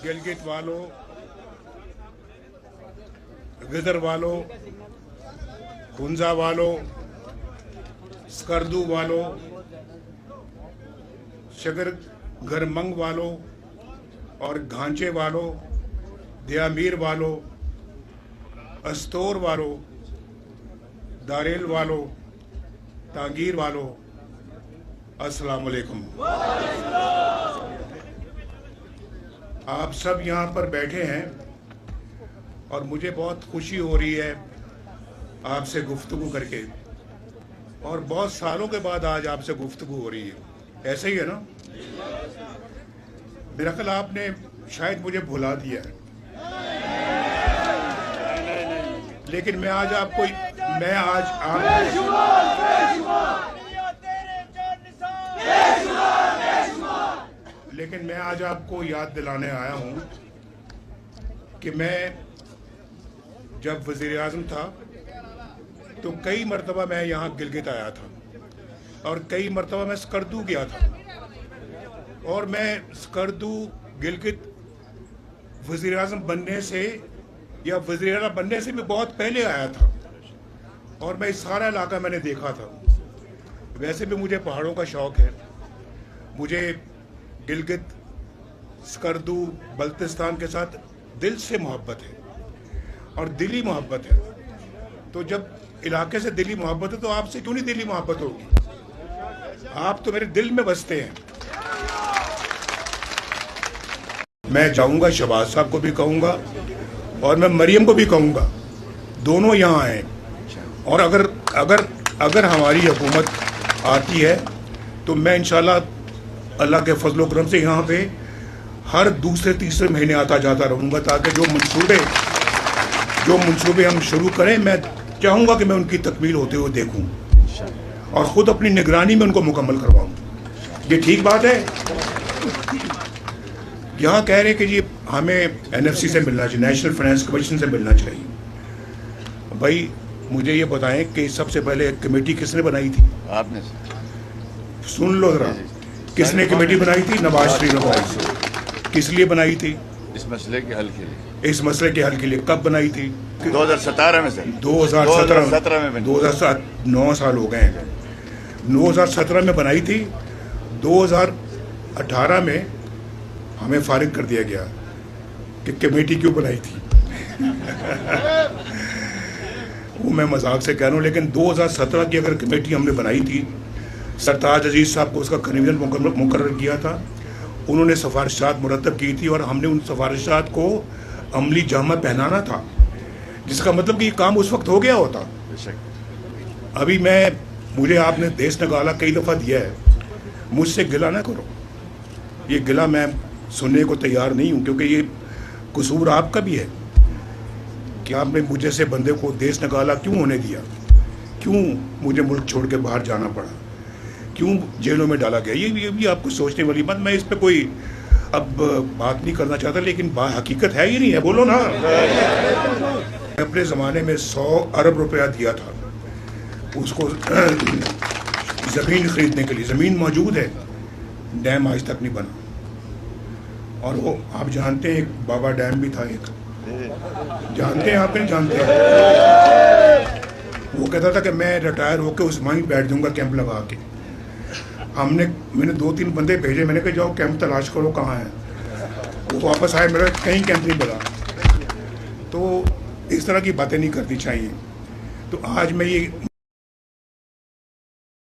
गिलगित वालों, गिदर वालों, खुंजा वालों, स्कर्दू वालों, शगर गरमंग वालों और घांचे वालों, दियामीर वालों, अस्तोर वालों, दारेल वालों, तांगीर वालों, अस्सलाम वालेकुम। आप सब यहाँ पर बैठे हैं और मुझे बहुत खुशी हो रही है आपसे गुफ्तगू करके, और बहुत सालों के बाद आज आपसे गुफ्तगू हो रही है। ऐसे ही है ना? मेरा ख्याल आपने शायद मुझे भुला दिया है, लेकिन मैं आज आपको याद दिलाने आया हूँ कि मैं जब वज़ीर आज़म था तो कई मरतबा मैं यहाँ गिलगित आया था और कई मरतबा मैं स्कर्दू गया था, और मैं स्कर्दू गिलगित वज़ीर आज़म बनने से या वज़ीर आला बनने से भी बहुत पहले आया था, और मैं सारा इलाका मैंने देखा था। वैसे भी मुझे पहाड़ों का शौक़ है, मुझे गिलगित, स्कर्दू, बल्तिस्तान के साथ दिल से मोहब्बत है और दिली मोहब्बत है। तो जब इलाके से दिली मोहब्बत है तो आपसे क्यों नहीं दिली मोहब्बत होगी? आप तो मेरे दिल में बसते हैं। मैं जाऊंगा, शहबाज साहब को भी कहूंगा और मैं मरियम को भी कहूंगा, दोनों यहाँ आए, और अगर हमारी हुकूमत आती है तो मैं इंशाल्लाह अल्लाह के फजल करम से यहाँ पे हर दूसरे तीसरे महीने आता जाता रहूँगा, ताकि जो मंसूबे हम शुरू करें, मैं चाहूँगा कि मैं उनकी तकमील होते हुए देखूँ और ख़ुद अपनी निगरानी में उनको मुकम्मल करवाऊँ। ये ठीक बात है? यहाँ कह रहे हैं कि जी हमें NFC से मिलना चाहिए, नेशनल फाइनेंस कमीशन से मिलना चाहिए। भाई मुझे ये बताएं कि सबसे पहले कमेटी किसने बनाई थी? आपने। सुन लो जरा, किसने कमेटी बनाई थी? नवाज शरीफ ने बनाई थी। किस लिए बनाई थी? इस मसले के हल के लिए। इस मसले के हल के लिए। कब बनाई थी? 2017 में। 2017 में। 2007, 9 साल हो गए हैं। 2017 में बनाई थी। 2018 में हमें फारिग कर दिया गया कि कमेटी क्यों बनाई थी। वो मैं मजाक से कह रहा हूँ, लेकिन 2017 की अगर कमेटी हमने बनाई थी, सरताज अजीज़ साहब को उसका कन्वीनर मुकर्रर किया था, उन्होंने सिफारिशात मुरतब की थी और हमने उन सिफारिशात को अमली जामा पहनाना था, जिसका मतलब कि ये काम उस वक्त हो गया होता। अभी मुझे आपने देश निकाला कई दफ़ा दिया है, मुझसे गिला ना करो। ये गिला मैं सुनने को तैयार नहीं हूँ, क्योंकि ये कसूर आपका भी है कि आपने मुझे से बंदे को देश निकाला क्यों होने दिया, क्यों मुझे मुल्क छोड़ के बाहर जाना पड़ा, क्यों जेलों में डाला गया। ये भी आपको सोचने वाली बात। मैं इस पे कोई अब बात नहीं करना चाहता, लेकिन हकीकत है ही नहीं है, बोलो ना। अपने ज़माने में 100 अरब रुपया दिया था उसको ज़मीन ख़रीदने के लिए। ज़मीन मौजूद है, डैम आज तक नहीं बना। और वो आप जानते हैं, एक बाबा डैम भी था, एक जानते हैं, आप नहीं जानते हैं? वो कहता था कि मैं रिटायर होकर उस वहीं बैठ जाऊंगा कैंप लगा के। मैंने 2-3 बंदे भेजे, मैंने कहा जाओ कैंप तलाश करो कहाँ है। वो वापस आए, मेरा कहीं कैंप नहीं मिला। तो इस तरह की बातें नहीं करनी चाहिए। तो आज मैं ये